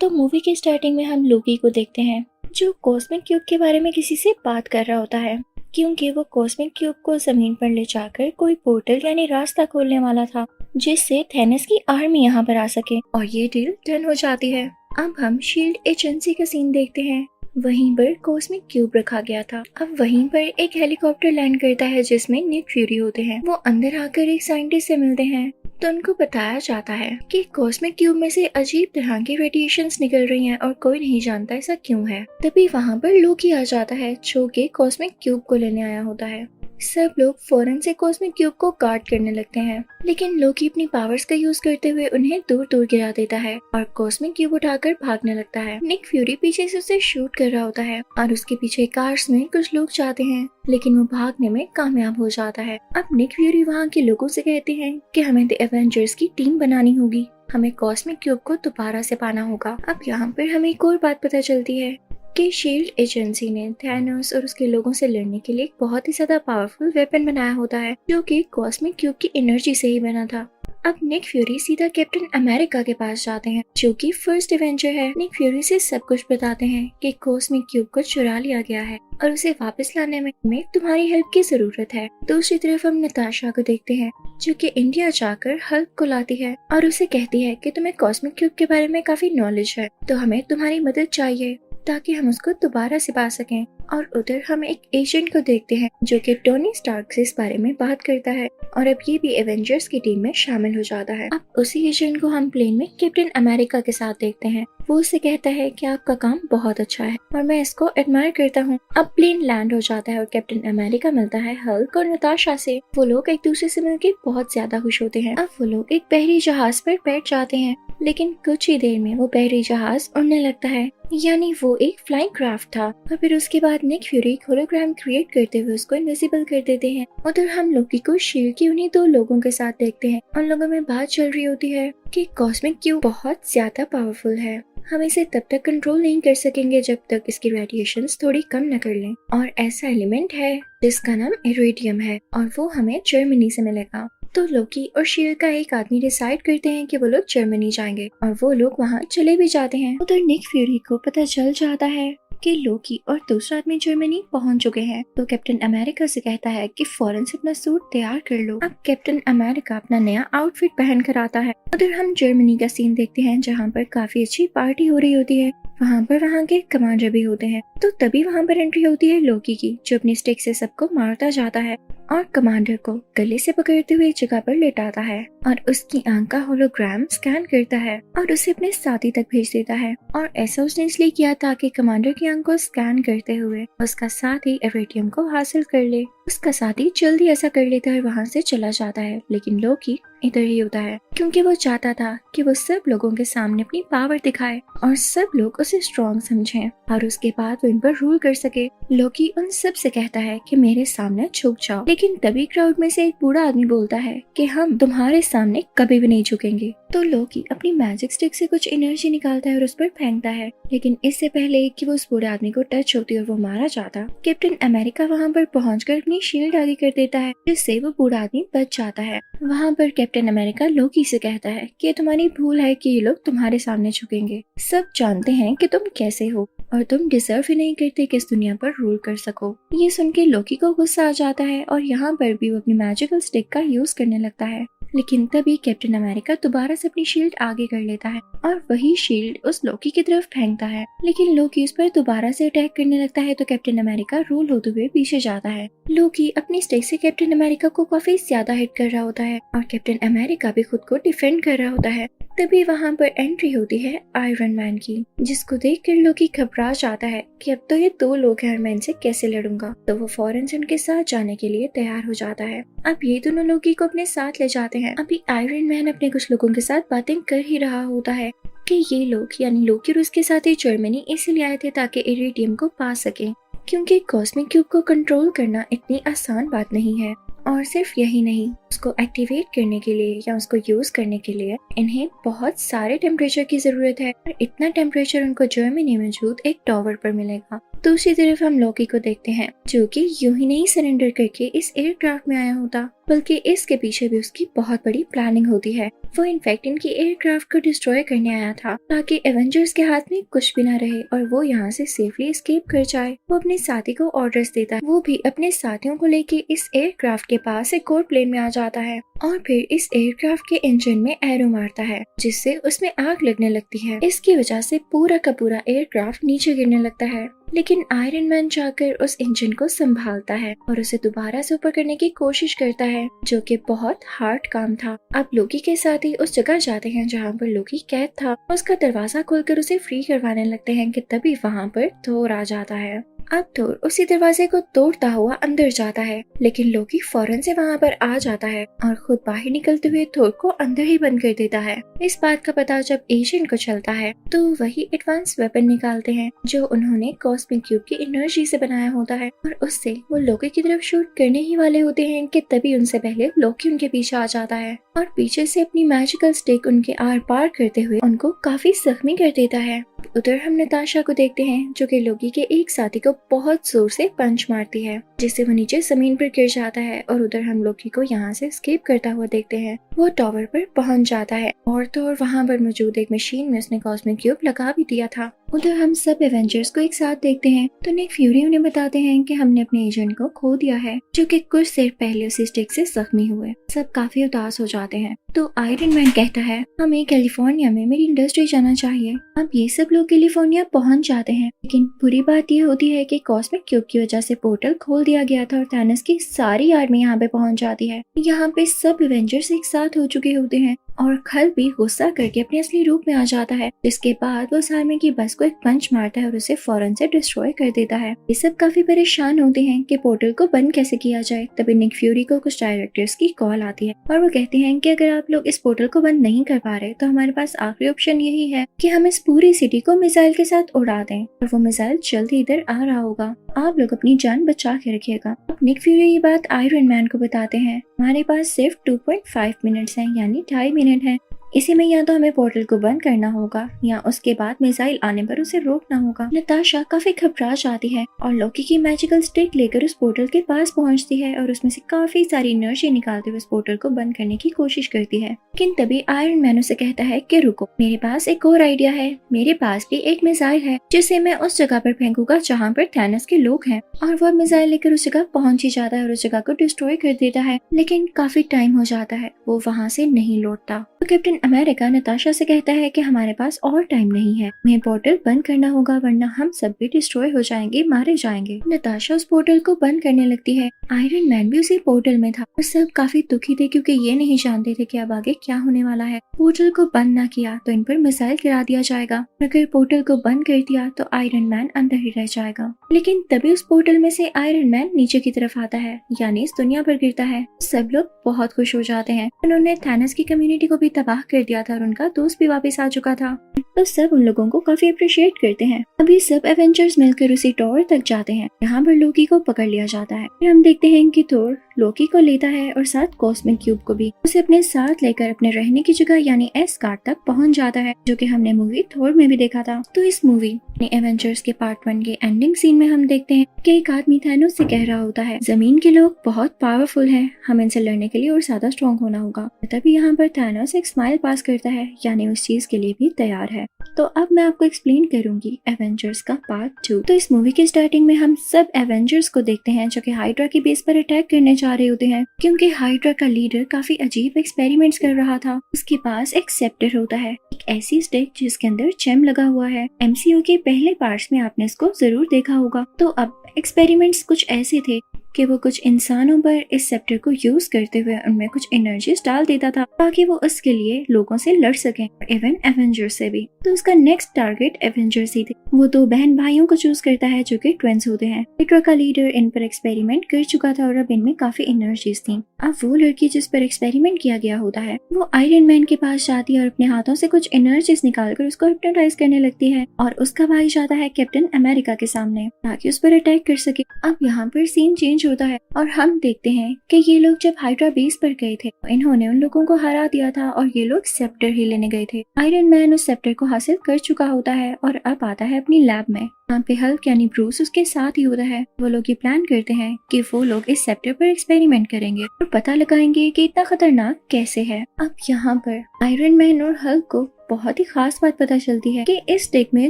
तो मूवी के स्टार्टिंग में हम लोकी को देखते हैं जो कॉस्मिक क्यूब के बारे में किसी से बात कर रहा होता है, क्योंकि वो कॉस्मिक क्यूब को जमीन पर ले जाकर कोई पोर्टल यानी रास्ता खोलने वाला था जिससे थेनस की आर्मी यहाँ पर आ सके, और ये डील डन हो जाती है। अब हम शील्ड एजेंसी का सीन देखते हैं। वहीं पर कॉस्मिक क्यूब रखा गया था। अब वहीं पर एक हेलीकॉप्टर लैंड करता है जिसमें निक फ्यूरी होते हैं। वो अंदर आकर एक साइंटिस्ट से मिलते हैं तो उनको बताया जाता है कि कॉस्मिक क्यूब में से अजीब तरह की रेडिएशंस निकल रही हैं और कोई नहीं जानता ऐसा क्यों है। तभी वहाँ पर लोकी आ जाता है जो कि कॉस्मिक क्यूब को लेने आया होता है। सब लोग फौरन से कॉस्मिक क्यूब को गार्ड करने लगते हैं, लेकिन लोकी अपनी पावर्स का यूज करते हुए उन्हें दूर दूर गिरा देता है और कॉस्मिक क्यूब उठाकर भागने लगता है। निक फ्यूरी पीछे से उसे शूट कर रहा होता है और उसके पीछे कार्स में कुछ लोग जाते हैं, लेकिन वो भागने में कामयाब हो जाता है। अब निक फ्यूरी वहाँ के लोगों से कहते हैं कि हमें द एवेंजर्स की टीम बनानी होगी, हमें कॉस्मिक क्यूब को दोबारा से पाना होगा। अब यहाँ पर हमें एक और बात पता चलती है कि शील्ड एजेंसी ने थैनोस और उसके लोगों से लड़ने के लिए एक बहुत ही ज्यादा पावरफुल वेपन बनाया होता है जो कि कॉस्मिक क्यूब की एनर्जी से ही बना था। अब निक फ्यूरी सीधा कैप्टन अमेरिका के पास जाते हैं जो कि फर्स्ट एवेंजर है। निक फ्यूरी से सब कुछ बताते हैं कि कॉस्मिक क्यूब को चुरा लिया गया है और उसे वापस लाने में तुम्हारी हेल्प की जरूरत है। दूसरी तरफ हम नताशा को देखते हैं जो कि इंडिया जाकर हल्क को लाती है और उसे कहती है कि तुम्हें कॉस्मिक क्यूब के बारे में काफी नॉलेज है, तो हमें तुम्हारी मदद चाहिए ताकि हम उसको दोबारा से पा सकें। और उधर हम एक एजेंट को देखते हैं जो कि टोनी स्टार्क से इस बारे में बात करता है और अब ये भी एवेंजर्स की टीम में शामिल हो जाता है। अब उसी एजेंट को हम प्लेन में कैप्टन अमेरिका के साथ देखते हैं। वो उसे कहता है कि आपका काम बहुत अच्छा है और मैं इसको एडमायर करता हूँ। अब प्लेन लैंड हो जाता है और कैप्टन अमेरिका मिलता है हल्क और नताशा से। वो लोग एक दूसरे से मिलकर बहुत ज्यादा खुश होते हैं। अब वो लोग एक बहरी जहाज पर बैठ जाते हैं, लेकिन कुछ ही देर में वो बहरी जहाज उड़ने लगता है, यानी वो एक फ्लाइंग क्राफ्ट था। और फिर उसके बाद निक फ्यूरी होलोग्राम क्रिएट करते हुए उसको इनविजिबल कर देते हैं। उधर हम लोकी को शील्ड की उन्हीं दो लोगों के साथ देखते हैं। उन लोगों में बात चल रही होती है कि कॉस्मिक क्यूब बहुत ज्यादा पावरफुल है, हम इसे तब तक कंट्रोल नहीं कर सकेंगे जब तक इसकी रेडिएशंस थोड़ी कम न कर लें। और ऐसा एलिमेंट है जिसका नाम इरेडियम है और वो हमें जर्मनी से मिलेगा। तो लोकी और शील्ड का एक आदमी डिसाइड करते हैं कि वो लोग जर्मनी जाएंगे और वो लोग वहाँ चले भी जाते हैं। उधर निक फ्यूरी को पता चल जाता है कि लोकी और दूसरा आदमी जर्मनी पहुंच चुके हैं, तो कैप्टन अमेरिका से कहता है कि फौरन से अपना सूट तैयार कर लो। अब कैप्टन अमेरिका अपना नया आउटफिट पहन कर आता है। उधर हम जर्मनी का सीन देखते हैं जहाँ पर काफी अच्छी पार्टी हो रही होती है। वहाँ पर वहाँ के कमांडर भी होते हैं। तो तभी वहाँ पर एंट्री होती है लोकी की, जो अपनी स्टिक से सबको मारता जाता है और कमांडर को गले से पकड़ते हुए एक जगह पर लेटाता है और उसकी आंख का होलोग्राम स्कैन करता है और उसे अपने साथी तक भेज देता है। और ऐसा उसने इसलिए किया ताकि कमांडर की आंख को स्कैन करते हुए उसका साथी इरेडियम को हासिल कर ले। उसका साथी जल्दी ऐसा कर लेता है, वहाँ से चला जाता है, लेकिन लोकी इधर ही होता है क्योंकि वो चाहता था कि वो सब लोगों के सामने अपनी पावर दिखाए और सब लोग उसे स्ट्रॉन्ग समझें और उसके बाद वो इन पर रूल कर सके। लोकी उन सब से कहता है कि मेरे सामने झुक जाओ, लेकिन तभी क्राउड में से एक बूढ़ा आदमी बोलता है कि हम तुम्हारे सामने कभी भी नहीं झुकेंगे। तो लोकी अपनी मैजिक स्टिक से कुछ एनर्जी निकालता है और उस पर फेंकता है, लेकिन इससे पहले कि वो उस बूढ़े आदमी को टच होती और वो मारा जाता, कैप्टन अमेरिका वहाँ पर पहुंचकर अपनी शील्ड आगे कर देता है जिससे वो बूढ़ा आदमी बच जाता है। वहाँ पर कैप्टन अमेरिका लोकी से कहता है कि तुम्हारी भूल है कि ये लोग तुम्हारे सामने झुकेंगे। सब जानते हैं कि तुम कैसे हो और तुम डिजर्व ही नहीं करते कि इस दुनिया पर रूल कर सको। ये सुन के लोकी को गुस्सा आ जाता है और यहाँ पर भी वो अपनी मैजिकल स्टिक का यूज करने लगता है, लेकिन तभी कैप्टन अमेरिका दोबारा से अपनी शील्ड आगे कर लेता है और वही शील्ड उस लोकी की तरफ फेंकता है, लेकिन लोकी उस पर दोबारा से अटैक करने लगता है। तो कैप्टन अमेरिका रूल होते हुए पीछे जाता है। लोकी अपनी स्टिक से कैप्टन अमेरिका को काफी ज्यादा हिट कर रहा होता है और कैप्टन अमेरिका भी खुद को डिफेंड कर रहा होता है। तभी वहाँ पर एंट्री होती है आयरन मैन की, जिसको देखकर लोकी घबरा जाता है कि अब तो ये दो लोग हैं और मैं इनसे कैसे लड़ूंगा। तो वो फौरन से उनके साथ जाने के लिए तैयार हो जाता है। अब ये दोनों लोकी को अपने साथ ले जाते हैं। अभी आयरन मैन अपने कुछ लोगों के साथ बातें कर ही रहा होता है कि ये लोग यानी लोकी और उसके साथ ही जर्मनी इसलिए आए थे ताकि इरेडियम को पा सके, क्योंकि कॉस्मिक क्यूब को कंट्रोल करना इतनी आसान बात नहीं है। और सिर्फ यही नहीं, उसको एक्टिवेट करने के लिए या उसको यूज करने के लिए इन्हें बहुत सारे टेम्परेचर की जरूरत है और इतना टेम्परेचर उनको जर्मनी में मौजूद एक टावर पर मिलेगा। दूसरी तरफ हम लोकी को देखते हैं जो कि यूं ही नहीं सरेंडर करके इस एयरक्राफ्ट में आया होता, बल्कि इसके पीछे भी उसकी बहुत बड़ी प्लानिंग होती है। वो इनफैक्ट इनकी एयरक्राफ्ट को डिस्ट्रॉय करने आया था ताकि एवेंजर्स के हाथ में कुछ भी ना रहे और वो यहाँ से सेफली एस्केप कर जाए। वो अपने साथी को ऑर्डर्स देता है, वो भी अपने साथियों को लेके इस एयरक्राफ्ट के पास एक और प्लेन में आ जाता है और फिर इस एयरक्राफ्ट के इंजन में एरो मारता है जिससे उसमें आग लगने लगती है। इसकी वजह से पूरा का पूरा एयरक्राफ्ट नीचे गिरने लगता है, लेकिन आयरन मैन जाकर उस इंजन को संभालता है और उसे दोबारा से ऊपर करने की कोशिश करता है, जो कि बहुत हार्ड काम था। अब लोकी के साथ ही उस जगह जाते हैं जहाँ पर लोकी कैद था। उसका दरवाजा खोलकर उसे फ्री करवाने लगते हैं कि तभी वहाँ पर थोर आ जाता है। अब थोर उसी दरवाजे को तोड़ता हुआ अंदर जाता है, लेकिन लोकी फौरन से वहाँ पर आ जाता है और खुद बाहर निकलते हुए थोर को अंदर ही बंद कर देता है। इस बात का पता जब एजेंट को चलता है तो वही एडवांस वेपन निकालते हैं जो उन्होंने कॉस्मिक क्यूब की एनर्जी से बनाया होता है और उससे वो लोकी की तरफ शूट करने ही वाले होते हैं कि तभी उनसे पहले लोकी उनके पीछे आ जाता है और पीछे से अपनी मैजिकल स्टिक उनके आर पार करते हुए उनको काफी जख्मी कर देता है। उधर हम नताशा को देखते हैं जो कि लोकी के एक साथी को बहुत जोर से पंच मारती है जिससे वो नीचे जमीन पर गिर जाता है और उधर हम लोकी को यहाँ से एस्केप करता हुआ देखते हैं। वो टावर पर पहुंच जाता है और तो और वहाँ पर मौजूद एक मशीन में उसने कॉस्मिक क्यूब लगा भी दिया था। उधर हम सब एवेंजर्स को एक साथ देखते हैं तो निक फ्यूरी उन्हें बताते हैं कि हमने अपने एजेंट को खो दिया है जो कि कुछ देर पहले उसी स्टिक से जख्मी हुए। सब काफी उदास हो जाते हैं तो आयरन मैन कहता है हमें कैलिफोर्निया में मेरी इंडस्ट्री जाना चाहिए। अब ये सब लोग कैलिफोर्निया पहुंच जाते हैं, लेकिन बुरी बात ये होती है कि कॉस्मिक क्यूब की वजह से पोर्टल खोल दिया गया था और थैनोस की सारी आर्मी यहाँ पे पहुंच जाती है। यहाँ पे सब एवेंजर्स एक साथ हो चुके होते हैं और खल भी गुस्सा करके अपने असली रूप में आ जाता है, जिसके बाद वो उस आर्मी की बस को एक पंच मारता है और उसे फौरन से डिस्ट्रॉय कर देता है। ये सब काफी परेशान होते हैं कि पोर्टल को बंद कैसे किया जाए। तभी निक फ्यूरी को कुछ डायरेक्टर्स की कॉल आती है और वो कहते हैं कि अगर आप लोग इस पोर्टल को बंद नहीं कर पा रहे तो हमारे पास आखिरी ऑप्शन यही है कि हम इस पूरी सिटी को मिसाइल के साथ उड़ा दें और वो मिसाइल जल्द ही इधर आ रहा होगा। आप लोग अपनी जान बचा के रखिएगा। निक फ्यूरी ये बात आयरन मैन को बताते हैं। हमारे पास सिर्फ 2.5 मिनट्स हैं, यानी 2.5 मिनट है। इसी में या तो हमें पोर्टल को बंद करना होगा या उसके बाद मिसाइल आने पर उसे रोकना होगा। नताशा काफी घबरा जाती है और लोकी की मैजिकल स्टिक लेकर उस पोर्टल के पास पहुंचती है और उसमें से काफी सारी एनर्जी निकालते हुए उस पोर्टल को बंद करने की कोशिश करती है। लेकिन तभी आयरन मैन उसे कहता है कि रुको, मेरे पास एक और आइडिया है। मेरे पास भी एक मिसाइल है जिसे मैं उस जगह पर फेंकूंगा जहाँ पर थैनोस के लोग हैं। और वो मिसाइल लेकर उस जगह पहुंच ही जाता है और उस जगह को डिस्ट्रॉय कर देता है, लेकिन काफी टाइम हो जाता है, वो वहाँ से नहीं लौटता। तो कैप्टन अमेरिका नताशा से कहता है कि हमारे पास और टाइम नहीं है, हमें पोर्टल बंद करना होगा वरना हम सब भी डिस्ट्रॉय हो जाएंगे, मारे जाएंगे। नताशा उस पोर्टल को बंद करने लगती है। आयरन मैन भी उसी पोर्टल में था और सब काफी दुखी थे क्योंकि ये नहीं जानते थे कि अब आगे क्या होने वाला है। पोर्टल को बंद ना किया तो इन पर मिसाइल गिरा दिया जाएगा, अगर पोर्टल को बंद कर दिया तो आयरन मैन अंदर ही रह जाएगा। लेकिन तभी उस पोर्टल में से आयरन मैन नीचे की तरफ आता है, यानी इस दुनिया पर गिरता है। सब लोग बहुत खुश हो जाते हैं। उन्होंने थैनोस की कम्युनिटी को भी तबाह कर दिया था और उनका दोस्त भी वापस आ चुका था, तो सब उन लोगों को काफी अप्रिशिएट करते हैं। अभी सब एवेंजर्स मिलकर उसी टावर तक जाते हैं, यहाँ पर लोकी को पकड़ लिया जाता है। फिर हम देखते हैं कि थोर लोकी को लेता है और साथ कॉस्मिक क्यूब को भी। उसे अपने साथ लेकर अपने रहने की जगह यानी एस्गार्ड तक पहुंच जाता है, जो कि हमने मूवी थोर में भी देखा था। तो इस मूवी एवेंजर्स के पार्ट 1 के एंडिंग सीन में हम देखते हैं कि एक आदमी थैनोस से कह रहा होता है, जमीन के लोग बहुत पावरफुल हैं, हम इनसे लड़ने के लिए और ज्यादा स्ट्रॉन्ग होना होगा। तभी यहाँ पर थैनोस एक स्माइल पास करता है, यानी उस चीज के लिए भी तैयार है। तो अब मैं आपको एक्सप्लेन करूंगी एवेंजर्स का पार्ट 2। तो इस मूवी के स्टार्टिंग में हम सब एवेंजर्स को देखते हैं जो कि हाइड्रा की बेस पर अटैक करने जा रहे होते हैं, क्योंकि हाइड्रा का लीडर काफी अजीब एक्सपेरिमेंट्स कर रहा था। उसके पास एक सेप्टर होता है, एक ऐसी स्टिक जिसके अंदर जेम लगा हुआ है। एमसीयू के पहले पार्ट्स में आपने इसको जरूर देखा होगा। तो अब एक्सपेरिमेंट्स कुछ ऐसे थे कि वो कुछ इंसानों पर इस सेप्टर को यूज करते हुए उनमें कुछ एनर्जीज डाल देता था ताकि वो उसके लिए लोगों से लड़ सकें, इवन एवेंजर्स से भी। तो उसका नेक्स्ट टारगेट एवेंजर्स ही थे। वो 2 बहन भाइयों को चूज करता है जो कि ट्विंस होते हैं। हाइड्रा का लीडर इन पर एक्सपेरिमेंट कर चुका था और अब इनमें काफी एनर्जीज थी। अब वो लड़की जिस पर एक्सपेरिमेंट किया गया होता है वो आयरन मैन के पास जाती है और अपने हाथों से कुछ एनर्जीज निकालकर उसको हिप्नोटाइज करने लगती है और उसका भाई जाता है कैप्टन अमेरिका के सामने ताकि उस पर अटैक कर सके। अब यहाँ पर सीन चेंज चेंज होता है और हम देखते हैं कि ये लोग जब हाइड्रा बेस पर गए थे इन्होंने उन लोगों को हरा दिया था और ये लोग सेप्टर ही लेने गए थे। आयरन मैन उस सेप्टर को हासिल कर चुका होता है और अब आता है अपनी लैब में। यहाँ पे हल्क यानी ब्रूस उसके साथ ही होता है। वो लोग ये प्लान करते हैं कि वो लोग इस सेप्टर पर एक्सपेरिमेंट करेंगे और पता लगाएंगे कि इतना खतरनाक कैसे है। अब यहाँ पर आयरन मैन और हल्क को बहुत ही खास बात पता चलती है कि इस स्टिक में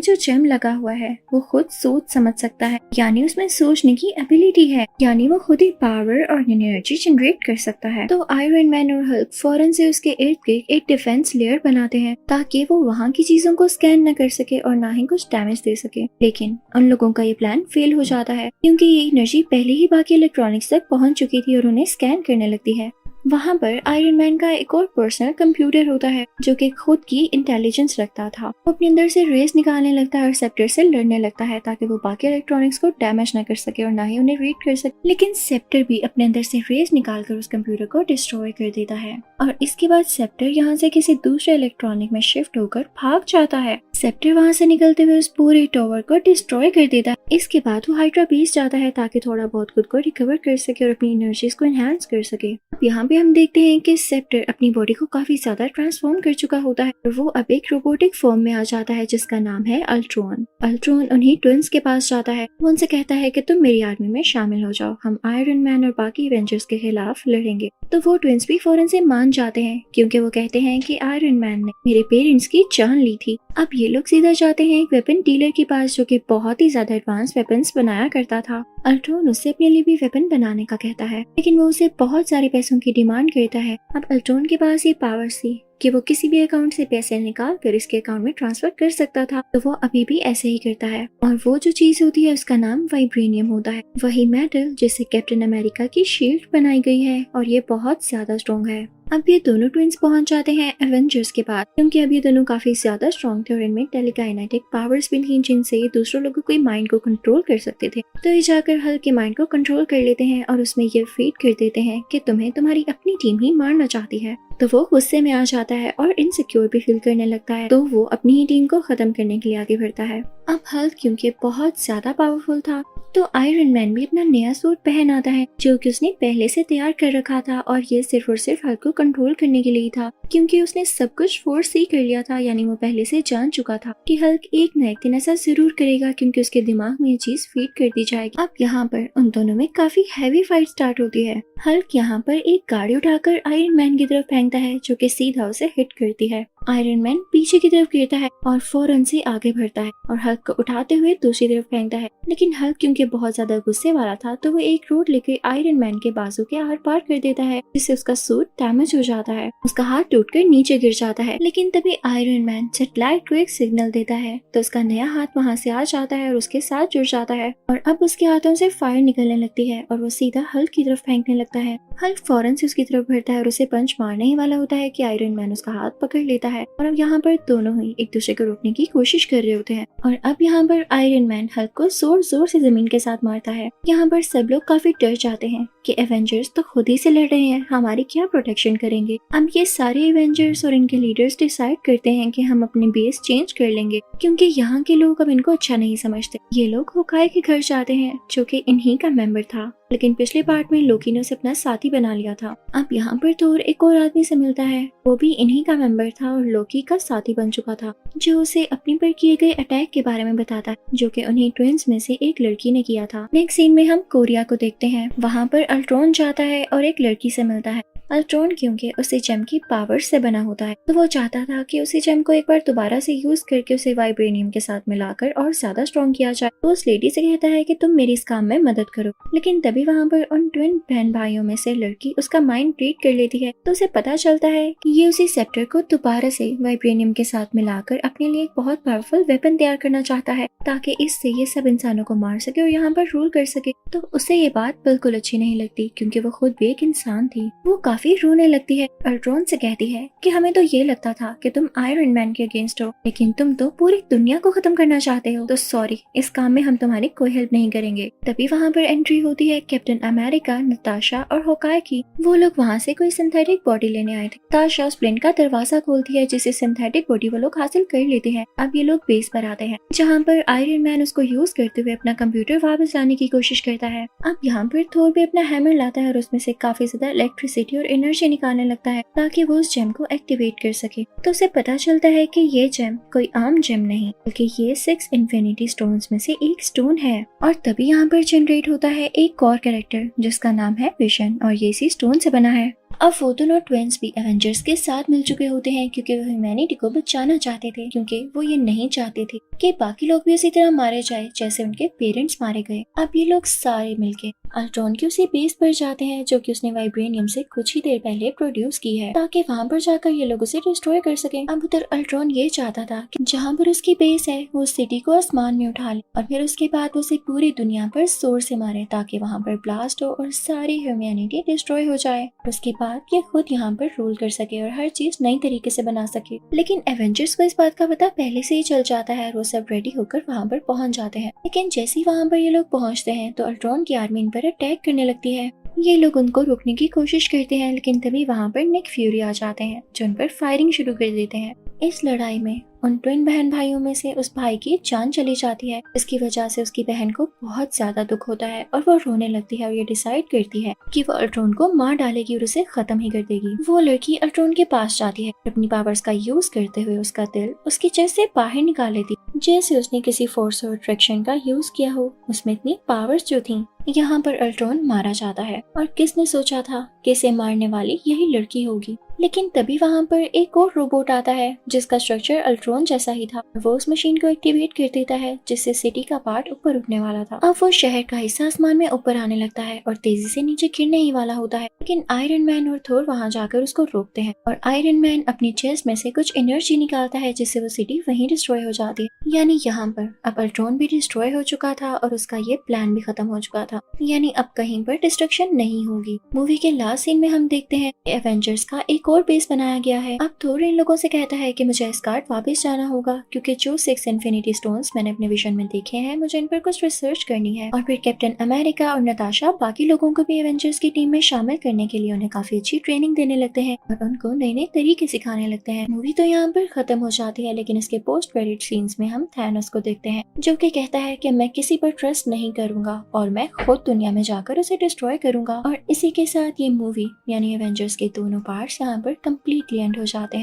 जो जेम लगा हुआ है वो खुद सोच समझ सकता है, यानी उसमें सोचने की एबिलिटी है, यानी वो खुद ही पावर और एनर्जी जनरेट कर सकता है। तो आयरन मैन और हल्क फौरन से उसके इर्द गिर्द एक डिफेंस लेयर बनाते हैं ताकि वो वहाँ की चीजों को स्कैन न कर सके और ना ही कुछ डैमेज दे सके। लेकिन उन लोगों का ये प्लान फेल हो जाता है क्योंकि ये एनर्जी पहले ही बाकी इलेक्ट्रॉनिक्स तक पहुंच चुकी थी और उन्हें स्कैन करने लगती है। वहाँ पर आयरन मैन का एक और पर्सनल कंप्यूटर होता है जो कि खुद की इंटेलिजेंस रखता था। वो अपने अंदर से रेस निकालने लगता है और सेप्टर से लड़ने लगता है ताकि वो बाकी इलेक्ट्रॉनिक्स को डैमेज न कर सके और ना ही उन्हें रीड कर सके। लेकिन सेप्टर भी अपने अंदर से रेस निकालकर उस कंप्यूटर को डिस्ट्रॉय कर देता है और इसके बाद सेप्टर यहाँ से किसी दूसरे इलेक्ट्रॉनिक में शिफ्ट होकर भाग जाता है। सेप्टर वहाँ से निकलते हुए उस पूरे टावर को डिस्ट्रॉय कर देता है। इसके बाद वो हाइड्रा बेस जाता है ताकि थोड़ा बहुत खुद को रिकवर कर सके और अपनी एनर्जीज को एनहांस कर सके। अब यहाँ पे हम देखते हैं कि सेप्टर अपनी बॉडी को काफी ज्यादा ट्रांसफॉर्म कर चुका होता है और वो अब एक रोबोटिक फॉर्म में आ जाता है जिसका नाम है अल्ट्रॉन। अल्ट्रॉन उन्हीं ट्विंस के पास जाता है। वो उनसे कहता है कि तुम मेरी आर्मी में शामिल हो जाओ, हम आयरन मैन और बाकी एवेंजर्स के खिलाफ लड़ेंगे। तो वो ट्विंस भी फौरन से मान जाते हैं क्योंकि वो कहते हैं कि आयरन मैन ने मेरे पेरेंट्स की जान ली थी। अब ये लोग सीधा जाते हैं एक वेपन डीलर के पास जो कि बहुत ही ज्यादा एडवांस वेपन्स बनाया करता था। अल्ट्रॉन उससे अपने लिए भी वेपन बनाने का कहता है लेकिन वो उसे बहुत सारे पैसों की डिमांड करता है। अब अल्ट्रॉन के पास ये पावर्स थी कि वो किसी भी अकाउंट से पैसे निकाल कर इसके अकाउंट में ट्रांसफर कर सकता था, तो वो अभी भी ऐसे ही करता है। और वो जो चीज होती है उसका नाम वाइब्रेनियम होता है, वही मेटल जिससे कैप्टन अमेरिका की शील्ड बनाई गई है और ये बहुत ज्यादा स्ट्रॉन्ग है। अब ये दोनों ट्विंस पहुंच जाते हैं एवेंजर्स के पास क्योंकि अब ये दोनों काफी ज्यादा स्ट्रॉन्ग थे और इनमें टेलीकाइनेटिक पावर्स भी थी जिनसे ये दूसरों लोगों के माइंड को कंट्रोल कर सकते थे। तो ये जाकर हल्क के माइंड को कंट्रोल कर लेते हैं और उसमें ये फीड कर देते हैं कि तुम्हें तुम्हारी अपनी टीम ही मारना चाहती है। तो वो गुस्से में आ जाता है और इनसिक्योर भी फील करने लगता है, तो वो अपनी ही टीम को खत्म करने के लिए आगे बढ़ता है। अब हल्क क्योंकि बहुत ज्यादा पावरफुल था तो आयरन मैन भी अपना नया सूट पहन आता है जो कि उसने पहले से तैयार कर रखा था और ये सिर्फ और सिर्फ हल्क को कंट्रोल करने के लिए था क्योंकि उसने सब कुछ फोर्स ही कर लिया था, यानी वो पहले से जान चुका था कि हल्क एक न एक दिन ऐसा जरूर करेगा क्योंकि उसके दिमाग में ये चीज फीड कर दी जाएगी। अब यहाँ पर उन दोनों में काफी हैवी फाइट स्टार्ट होती है। हल्क यहाँ पर एक गाड़ी उठाकर आयरन मैन की तरफ फेंकता है जो कि सीधा उसे हिट करती है। आयरन मैन पीछे की तरफ गिरता है और फौरन से आगे बढ़ता है और हल्क को उठाते हुए दूसरी तरफ फेंकता है, लेकिन हल्क क्योंकि बहुत ज्यादा गुस्से वाला था तो वो एक रोड लेकर आयरन मैन के बाजू के आर पार कर देता है जिससे उसका सूट डैमेज हो जाता है। उसका हाथ टूटकर नीचे गिर जाता है, लेकिन तभी आयरन मैन जेटलाइट को एक सिग्नल देता है तो उसका नया हाथ वहाँ से आ जाता है और उसके साथ जुड़ जाता है और अब उसके हाथों से फायर निकलने लगती है और वो सीधा हल्क की तरफ फेंकने लगता है। हल्क फौरन से उसकी तरफ बढ़ता है और उसे पंच मारने ही वाला होता है कि आयरन मैन उसका हाथ पकड़ लेता है और अब यहाँ पर दोनों ही एक दूसरे को रोकने की कोशिश कर रहे होते हैं और अब यहाँ पर आयरन मैन हल्क को जोर जोर से जमीन के साथ मारता है। यहाँ पर सब लोग काफी डर जाते हैं कि एवेंजर्स तो खुद ही से लड़ रहे हैं, हमारी क्या प्रोटेक्शन करेंगे। अब ये सारे एवेंजर्स और इनके लीडर्स डिसाइड करते हैं कि हम अपने बेस चेंज कर लेंगे क्योंकि यहाँ के लोग अब इनको अच्छा नहीं समझते। ये लोग होकाई के घर जाते हैं जो कि इन्हीं का मेंबर था, लेकिन पिछले पार्ट में लोकी ने उसे अपना साथी बना लिया था। अब यहाँ पर थोर एक और आदमी से मिलता है, वो भी इन्हीं का मेंबर था और लोकी का साथी बन चुका था, जो उसे अपने पर किए गए अटैक के बारे में बताता है जो कि उन्हीं ट्विंस में से एक लड़की ने किया था। नेक्स्ट सीन में हम कोरिया को देखते हैं। वहाँ पर अल्ट्रॉन जाता है और एक लड़की से मिलता है। अल्ट्रॉन क्योंकि उसे जेम की पावर से बना होता है तो वो चाहता था कि उसी जेम को एक बार दोबारा से यूज करके उसे वाइब्रेनियम के साथ मिलाकर और ज्यादा स्ट्रॉन्ग किया जाए। तो उस लेडी से कहता है कि तुम मेरी इस काम में मदद करो, लेकिन तभी वहाँ पर उन ट्विन बहन भाइयों में से लड़की उसका माइंड रीड कर लेती है तो उसे पता चलता है कि ये उसी सेप्टर को दोबारा से वाइब्रेनियम के साथ मिलाकर अपने लिए एक बहुत पावरफुल वेपन तैयार करना चाहता है ताकि इससे ये सब इंसानों को मार सके और यहाँ पर रूल कर सके। तो उसे ये बात बिल्कुल अच्छी नहीं लगती क्योंकि वो खुद भी एक इंसान थी। वो काफी काफी रोने लगती है। अल्ट्रॉन से कहती है कि हमें तो ये लगता था कि तुम आयरन मैन के अगेंस्ट हो, लेकिन तुम तो पूरी दुनिया को खत्म करना चाहते हो, तो सॉरी, इस काम में हम तुम्हारी कोई हेल्प नहीं करेंगे। तभी वहाँ पर एंट्री होती है कैप्टन अमेरिका, नताशा और होकाई की। वो लोग वहाँ से कोई सिंथेटिक बॉडी लेने आए थे। नताशा स्प्लिंट का दरवाजा खोलती है जिसे सिंथेटिक बॉडी वो लोग हासिल कर लेते हैं। अब ये लोग बेस पर आते हैं जहाँ पर आयरन मैन उसको यूज करते हुए अपना कंप्यूटर वापस लाने की कोशिश करता है। अब यहाँ पर थोर भी अपना हैमर लाता है और उसमें से काफी ज्यादा इलेक्ट्रिसिटी और एनर्जी निकालने लगता है ताकि वो उस जेम को एक्टिवेट कर सके। तो उसे पता चलता है कि ये जेम कोई आम जेम नहीं, बल्कि ये 6 इन्फिनिटी स्टोन्स में से एक स्टोन है। और तभी यहाँ पर जनरेट होता है एक और कैरेक्टर जिसका नाम है विजन, और ये इसी स्टोन से बना है। अब वो दोनों ट्विंस भी एवेंजर्स के साथ मिल चुके होते हैं क्योंकि वो ह्यूमैनिटी को बचाना चाहते थे, क्योंकि वो ये नहीं चाहते थे कि बाकी लोग भी उसी तरह मारे जाए जैसे उनके पेरेंट्स मारे गए। अब ये लोग सारे मिलके अल्ट्रॉन की उसी बेस पर जाते हैं जो कि उसने वाइब्रेनियम से कुछ ही देर पहले प्रोड्यूस की है, ताकि वहाँ पर जाकर ये लोग उसे डिस्ट्रॉय कर सके। अब उधर अल्ट्रॉन ये चाहता था कि जहाँ पर उसकी बेस है वो सिटी को आसमान में उठा ले और फिर उसके बाद उसे पूरी दुनिया पर जोर से मारे ताकि वहाँ पर ब्लास्ट हो और सारी ह्यूमैनिटी डिस्ट्रॉय हो जाए। उसके बाद ये खुद यहाँ पर रूल कर सके और हर चीज नई तरीके से बना सके। लेकिन एवेंजर्स को इस बात का पता पहले से ही चल जाता है और वो सब रेडी होकर वहाँ पर पहुँच जाते हैं। लेकिन जैसे ही वहाँ पर ये लोग पहुँचते हैं तो अल्ट्रॉन की आर्मी इन पर अटैक करने लगती है। ये लोग उनको रोकने की कोशिश करते हैं, लेकिन तभी वहाँ पर निक फ्यूरी आ जाते हैं जो उन पर फायरिंग शुरू कर देते हैं। इस लड़ाई में उन ट्विन बहन भाइयों में से उस भाई की जान चली जाती है, इसकी वजह से उसकी बहन को बहुत ज्यादा दुख होता है और वो रोने लगती है और ये डिसाइड करती है कि वो अल्ट्रॉन को मार डालेगी और उसे खत्म ही कर देगी। वो लड़की अल्ट्रॉन के पास जाती है, अपनी पावर्स का यूज करते हुए उसका दिल उसकी चेस्ट से बाहर निकाल लेती, जैसे उसने किसी फोर्स और अट्रैक्शन का यूज किया हो। उसमें इतनी पावर्स जो थी। यहाँ पर अल्ट्रॉन मारा जाता है और किसने सोचा था कि इसे मारने वाली यही लड़की होगी। लेकिन तभी वहाँ पर एक और रोबोट आता है जिसका स्ट्रक्चर अल्ट्रॉन जैसा ही था। वो उस मशीन को एक्टिवेट कर देता है जिससे सिटी का पार्ट ऊपर उठने वाला था। अब वो शहर का हिस्सा आसमान में ऊपर आने लगता है और तेजी से नीचे गिरने ही वाला होता है। लेकिन आयरन मैन और थोर वहाँ जाकर उसको रोकते हैं और आयरन मैन अपनी चेस्ट में से कुछ एनर्जी निकालता है जिससे वो सिटी वहीं डिस्ट्रॉय हो जाती है। यानी यहाँ पर अब अल्ट्रॉन भी डिस्ट्रॉय हो चुका था और उसका ये प्लान भी खत्म हो चुका था। यानी अब कहीं पर डिस्ट्रक्शन नहीं होगी। मूवी के लास्ट सीन में हम देखते हैं एवेंजर्स का एक और बेस बनाया गया है। अब थोर इन लोगों से कहता है कि मुझे एस्गार्ड वापस जाना होगा क्योंकि जो 6 इन्फिनिटी स्टोन्स मैंने अपने विजन में देखे हैं मुझे इन पर कुछ रिसर्च करनी है। और फिर कैप्टन अमेरिका और नताशा बाकी लोगों को भी एवेंजर्स की टीम में शामिल करने के लिए उन्हें काफी अच्छी ट्रेनिंग देने लगते हैं और उनको नए नए तरीके सिखाने लगते हैं। मूवी तो यहाँ पर खत्म हो जाती है, लेकिन इसके पोस्ट क्रेडिट सीन्स में हम थैनोस को देखते हैं जो कि कहता है कि मैं किसी पर ट्रस्ट नहीं करूंगा और मैं खुद दुनिया में जाकर उसे डिस्ट्रॉय करूंगा। और इसी के साथ ये मूवी यानी एवेंजर्स के दोनों पार्ट्स यहाँ पर कम्प्लीटली एंड हो जाते हैं।